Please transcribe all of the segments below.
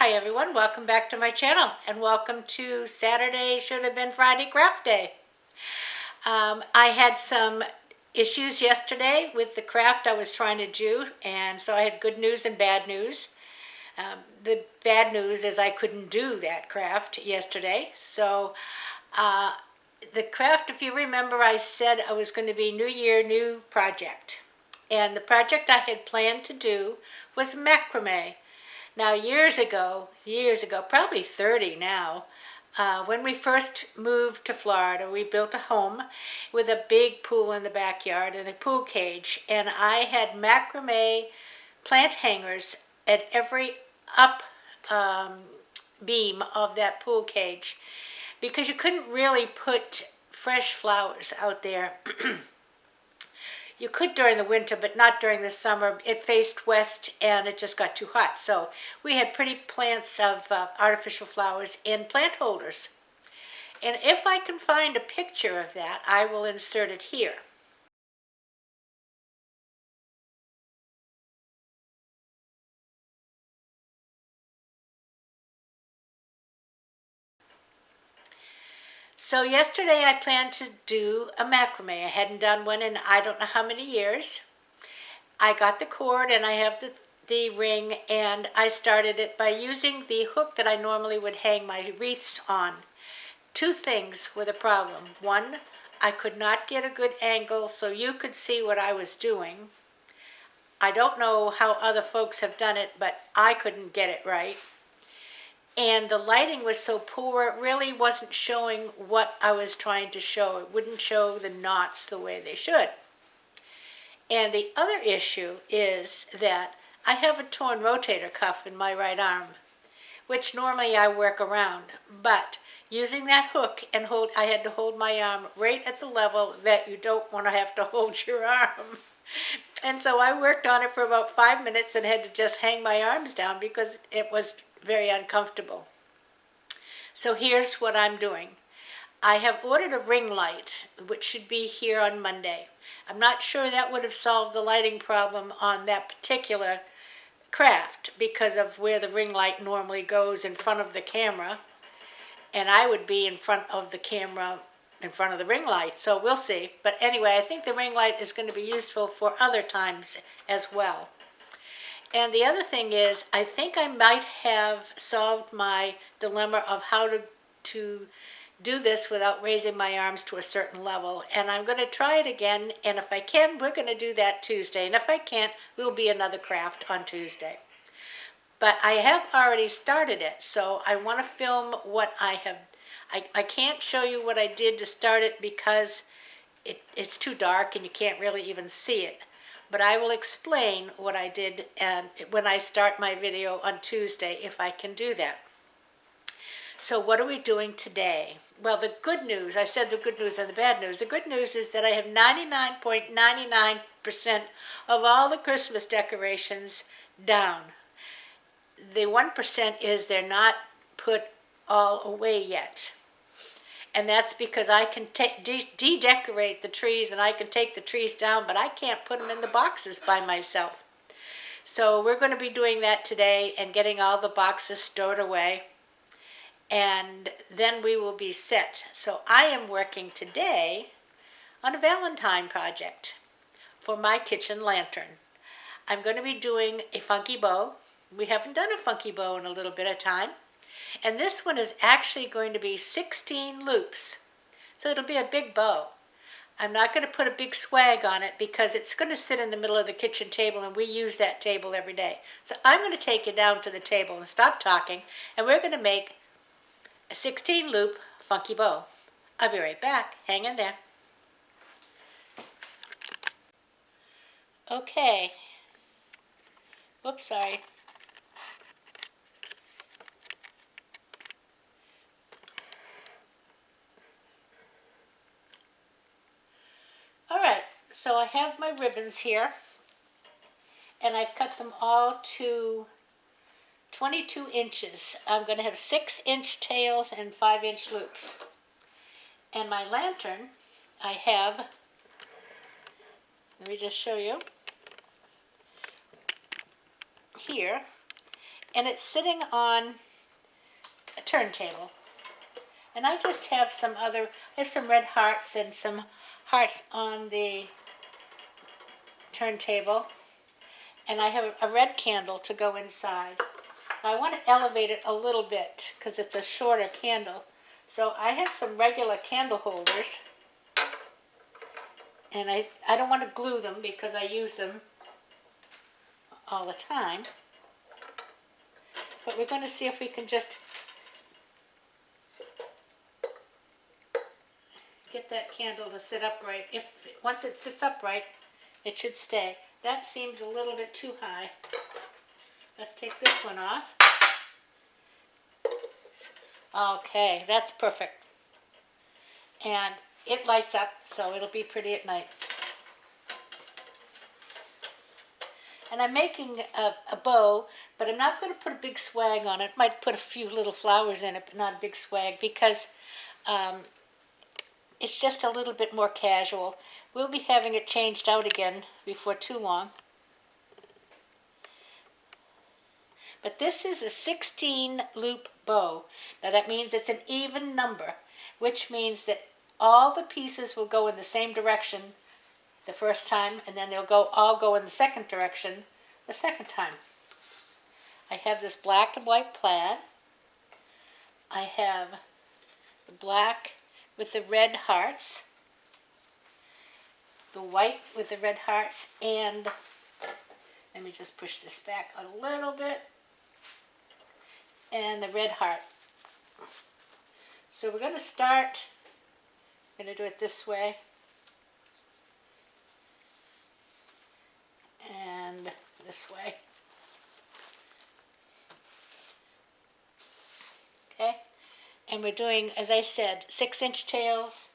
Hi everyone, welcome back to my channel and welcome to Saturday Should Have Been Friday Craft Day. I had some issues yesterday with the craft I was trying to do, and so I had good news and bad news. The bad news is I couldn't do that craft yesterday. So the craft, if you remember, I said I was going to be New Year, new project. And the project I had planned to do was macrame. Now, years ago, probably 30 now, when we first moved to Florida, we built a home with a big pool in the backyard and a pool cage. And I had macrame plant hangers at every up beam of that pool cage because you couldn't really put fresh flowers out there. You could during the winter, but not during the summer. It faced west and it just got too hot. So we had pretty plants of artificial flowers in plant holders. And if I can find a picture of that, I will insert it here. So yesterday I planned to do a macrame. I hadn't done one in I don't know how many years. I got the cord and I have the ring, and I started it by using the hook that I normally would hang my wreaths on. Two things were the problem. One, I could not get a good angle so you could see what I was doing. I don't know how other folks have done it, but I couldn't get it right. And the lighting was so poor, it really wasn't showing what I was trying to show. It wouldn't show the knots the way they should. And the other issue is that I have a torn rotator cuff in my right arm, which normally I work around. But using that hook and I had to hold my arm right at the level that you don't want to have to hold your arm. And so I worked on it for about 5 minutes and had to just hang my arms down because it was very uncomfortable. So here's what I'm doing. I have ordered a ring light, which should be here on Monday. I'm not sure that would have solved the lighting problem on that particular craft because of where the ring light normally goes in front of the camera. And I would be in front of the camera, in front of the ring light, so we'll see. But anyway, I think the ring light is going to be useful for other times as well. And the other thing is, I think I might have solved my dilemma of how to do this without raising my arms to a certain level. And I'm going to try it again, and if I can, we're going to do that Tuesday. And if I can't, we'll be another craft on Tuesday. But I have already started it, so I want to film what I have. I can't show you what I did to start it because it's too dark and you can't really even see it. But I will explain what I did when I start my video on Tuesday, if I can do that. So what are we doing today? Well, the good news, I said the good news and the bad news. The good news is that I have 99.99% of all the Christmas decorations down. The 1% is they're not put all away yet. And that's because I can de-decorate the trees and I can take the trees down, but I can't put them in the boxes by myself. So we're going to be doing that today and getting all the boxes stored away. And then we will be set. So I am working today on a Valentine project for my kitchen lantern. I'm going to be doing a funky bow. We haven't done a funky bow in a little bit of time. And this one is actually going to be 16 loops. So it'll be a big bow. I'm not going to put a big swag on it because it's going to sit in the middle of the kitchen table and we use that table every day. So I'm going to take you down to the table and stop talking, and we're going to make a 16 loop funky bow. I'll be right back. Hang in there. Okay. Whoops, sorry. Alright, so I have my ribbons here, and I've cut them all to 22 inches. I'm going to have 6-inch tails and 5-inch loops. And my lantern, I have, let me just show you, here and it's sitting on a turntable. And I just have I have some red hearts and some hearts on the turntable. And I have a red candle to go inside. I want to elevate it a little bit because it's a shorter candle. So I have some regular candle holders. And I don't want to glue them because I use them all the time. But we're going to see if we can just get that candle to sit upright. Once it sits upright, it should stay. That seems a little bit too high. Let's take this one off. Okay, that's perfect. And it lights up, so it'll be pretty at night. And I'm making a bow, but I'm not going to put a big swag on it. Might put a few little flowers in it, but not a big swag, because it's just a little bit more casual. We'll be having it changed out again before too long. But this is a 16 loop bow. Now that means it's an even number, which means that all the pieces will go in the same direction the first time, and then they'll all go in the second direction the second time. I have this black and white plaid. I have the black with the red hearts, the white with the red hearts, and let me just push this back a little bit, and the red heart. So we're going to start, I'm going to do it this way, and this way. Okay, and we're doing, as I said, 6-inch tails.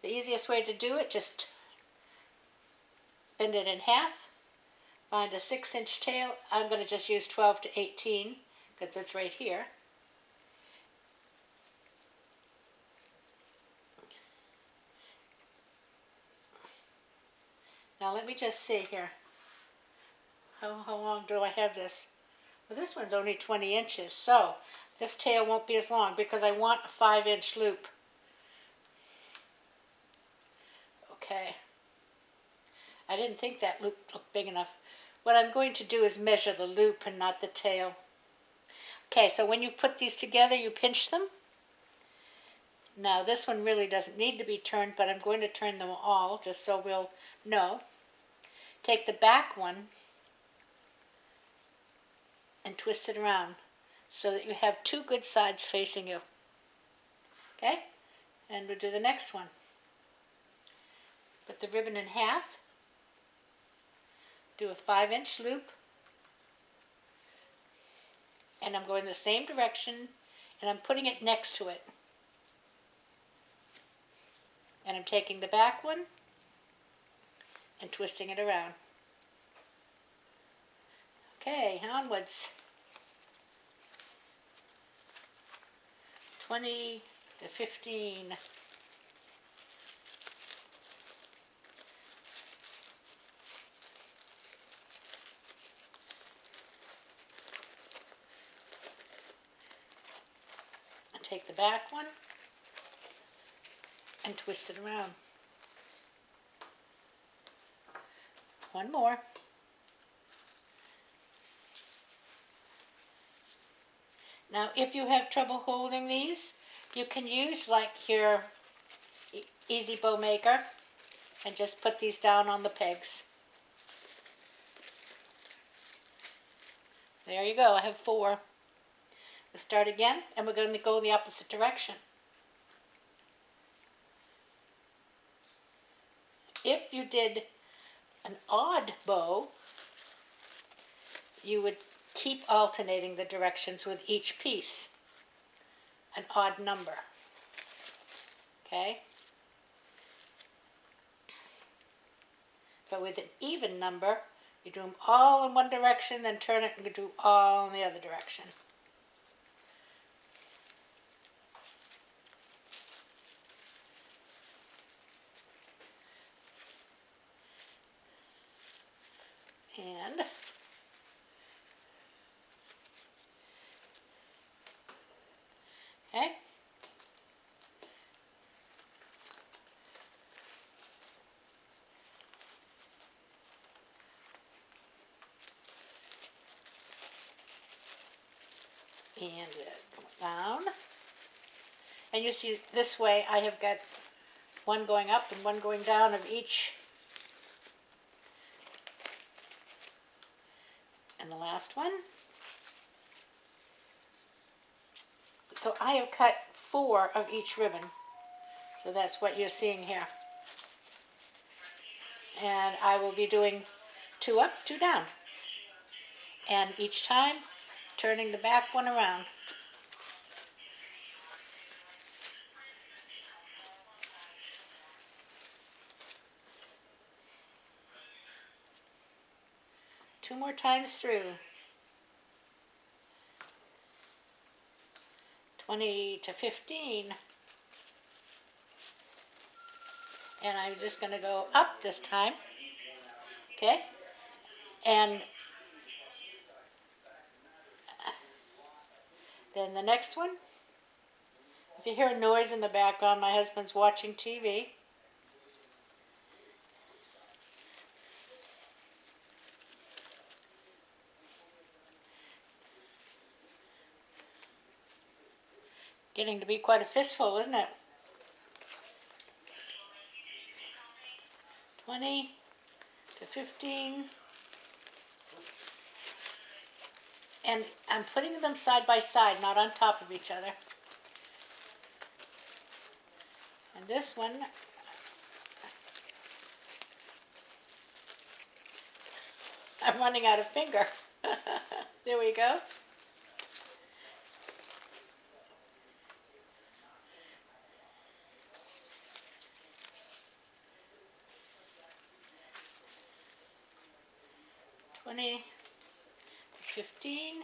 The easiest way to do it, just bend it in half, find a 6-inch tail. I'm going to just use 12 to 18 because it's right here. Now let me just see here. How long do I have this? Well, this one's only 20 inches, so this tail won't be as long because I want a 5-inch loop. Okay. I didn't think that loop looked big enough. What I'm going to do is measure the loop and not the tail. Okay, so when you put these together, you pinch them. Now this one really doesn't need to be turned, but I'm going to turn them all just so we'll know. Take the back one and twist it around so that you have two good sides facing you. Okay? And we'll do the next one. Put the ribbon in half. Do a 5-inch loop. And I'm going the same direction, and I'm putting it next to it. And I'm taking the back one and twisting it around. Okay, onwards. 20 to 15. And take the back one and twist it around. One more. Now, if you have trouble holding these, you can use like your Easy Bow Maker and just put these down on the pegs. There you go, I have 4. We'll start again, and we're going to go the opposite direction. If you did an odd bow, you would keep alternating the directions with each piece, an odd number. Okay? But with an even number, you do them all in one direction, then turn it and you do all in the other direction. And And go down. And you see this way I have got one going up and one going down of each. And the last one. So I have cut 4 of each ribbon. So that's what you're seeing here. And I will be doing 2 up, 2 down. And each time turning the back one around. Two more times through. 20 to 15. And I'm just going to go up this time. Okay? And then the next one. If you hear a noise in the background, my husband's watching TV. Getting to be quite a fistful, isn't it? 20 to 15. And I'm putting them side by side, not on top of each other. And this one, I'm running out of finger. There we go. $20, $15.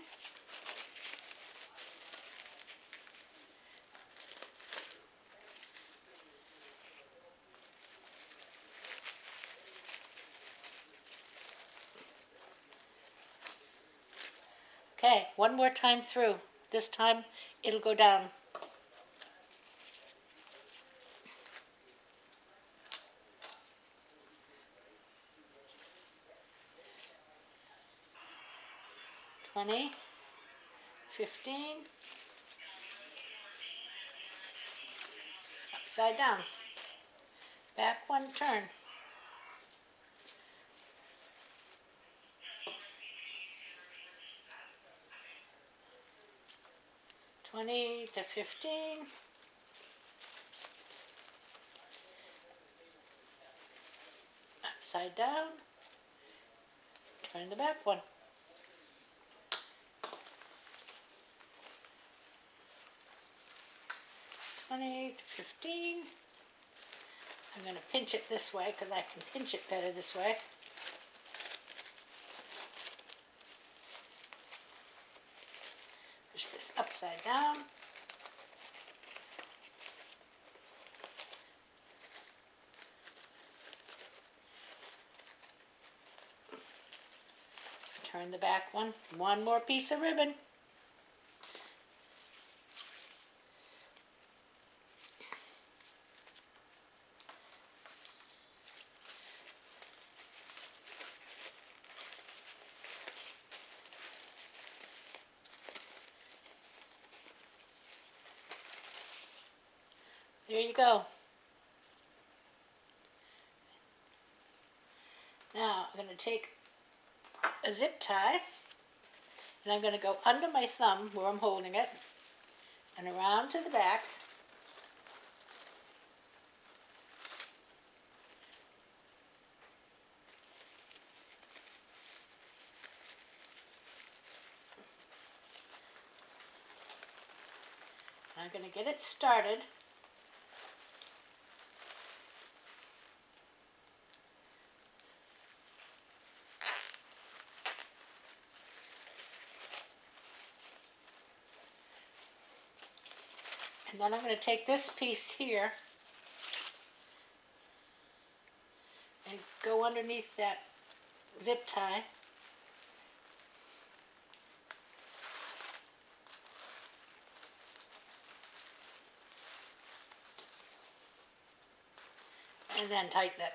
Okay, one more time through. This time it'll go down. $20, $15, upside down. Back one turn. $20 to $15. Upside down. Turn the back one. $20 to $15. I'm going to pinch it this way because I can pinch it better this way. Push this upside down. Turn the back one. One more piece of ribbon. There you go. Now I'm going to take a zip tie and I'm going to go under my thumb where I'm holding it and around to the back. I'm going to get it started. And then I'm going to take this piece here and go underneath that zip tie. And then tighten it.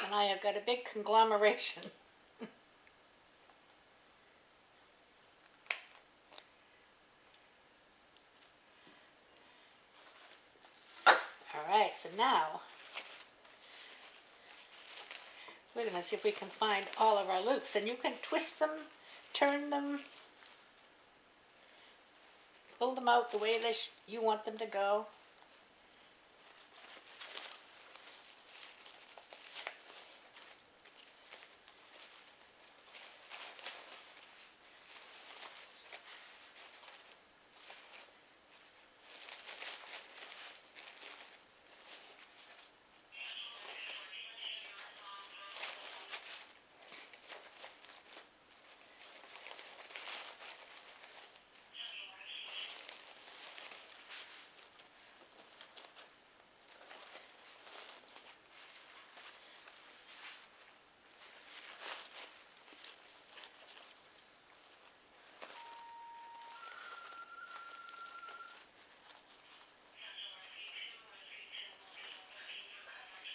And and I have got a big conglomeration. Alright, so now we're going to see if we can find all of our loops. And you can twist them, turn them, pull them out the way you want them to go.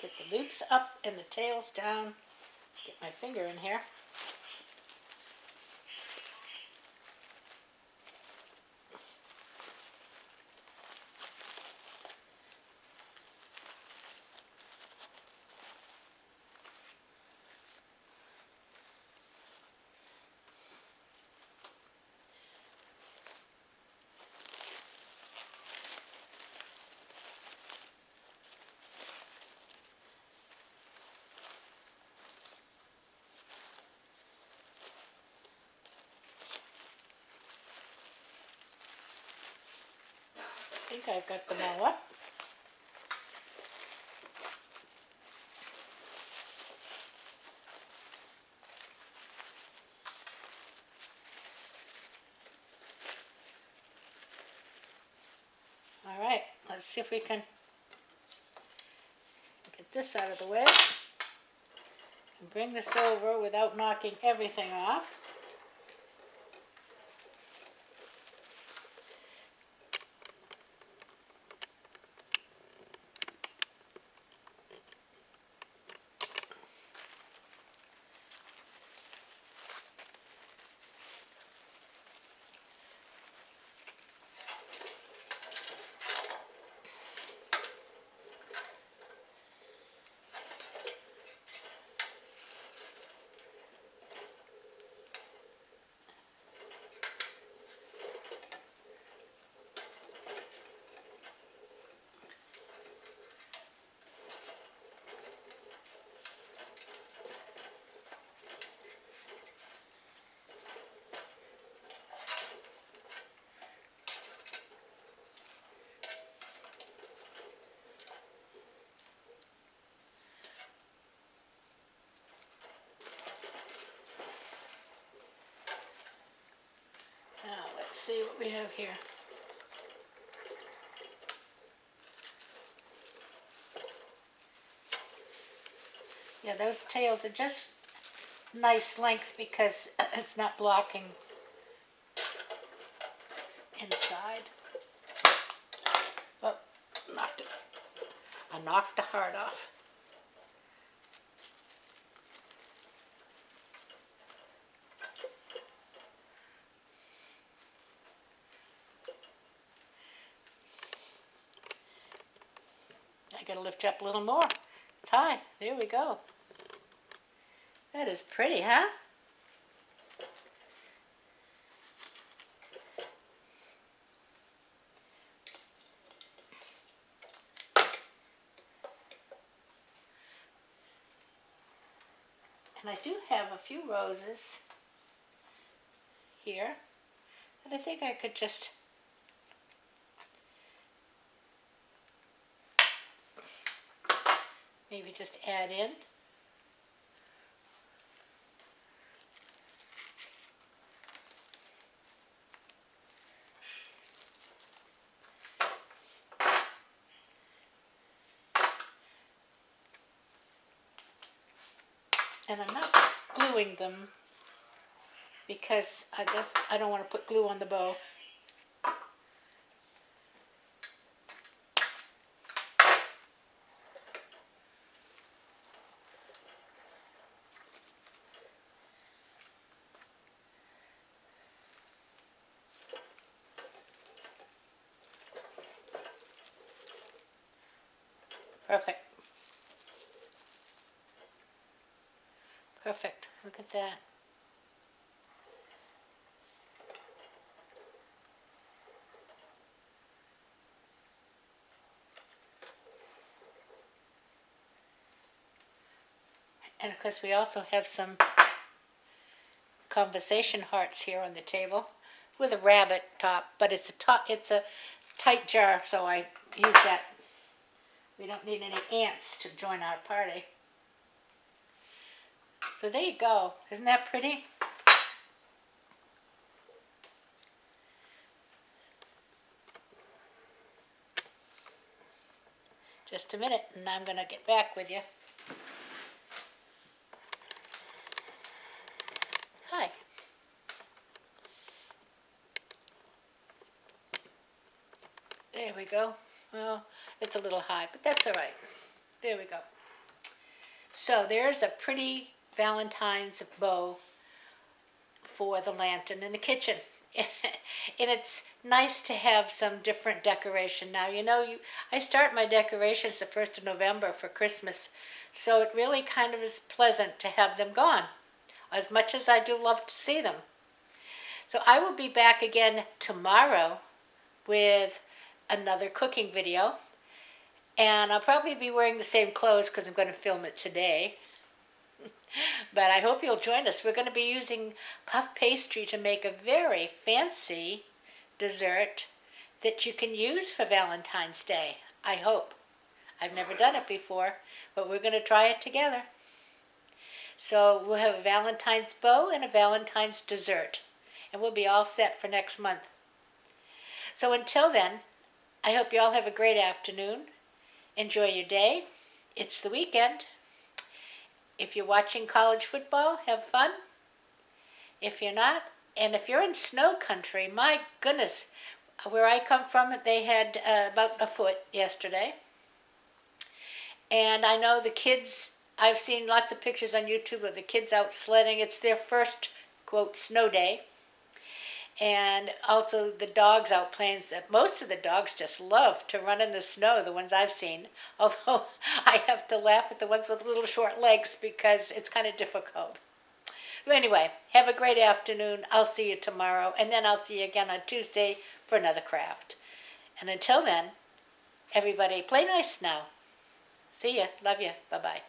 Get the loops up and the tails down. Get my finger in here. I think I've got them all up. All right, let's see if we can get this out of the way and bring this over without knocking everything off. Now let's see what we have here. Yeah, those tails are just nice length because it's not blocking inside. Oh, I knocked the heart off. I gotta lift you up a little more. It's high. There we go. That is pretty, huh? And I do have a few roses here that I think I could just maybe just add in. And I'm not gluing them because I don't want to put glue on the bow. Perfect. Perfect. Look at that. And of course we also have some conversation hearts here on the table with a rabbit top, but it's a tight jar, so I use that. We don't need any ants to join our party. So there you go. Isn't that pretty? Just a minute, and I'm going to get back with you. Hi. There we go. Well, it's a little high, but that's all right. There we go. So there's a pretty Valentine's bow for the lantern in the kitchen. And it's nice to have some different decoration. Now, I start my decorations the 1st of November for Christmas, so it really kind of is pleasant to have them gone, as much as I do love to see them. So I will be back again tomorrow with another cooking video, and I'll probably be wearing the same clothes because I'm going to film it today. But I hope you'll join us. We're going to be using puff pastry to make a very fancy dessert that you can use for Valentine's Day, I hope. I've never done it before, but we're going to try it together. So we'll have a Valentine's bow and a Valentine's dessert, and we'll be all set for next month. So until then, I hope you all have a great afternoon. Enjoy your day. It's the weekend. If you're watching college football, have fun. If you're not, and if you're in snow country, my goodness, where I come from, they had about a foot yesterday. And I know the kids, I've seen lots of pictures on YouTube of the kids out sledding. It's their first, quote, snow day. And also the dogs out playing. Most of the dogs just love to run in the snow, the ones I've seen. Although I have to laugh at the ones with little short legs because it's kind of difficult. But anyway, have a great afternoon. I'll see you tomorrow. And then I'll see you again on Tuesday for another craft. And until then, everybody play nice now. See ya. Love ya. Bye-bye.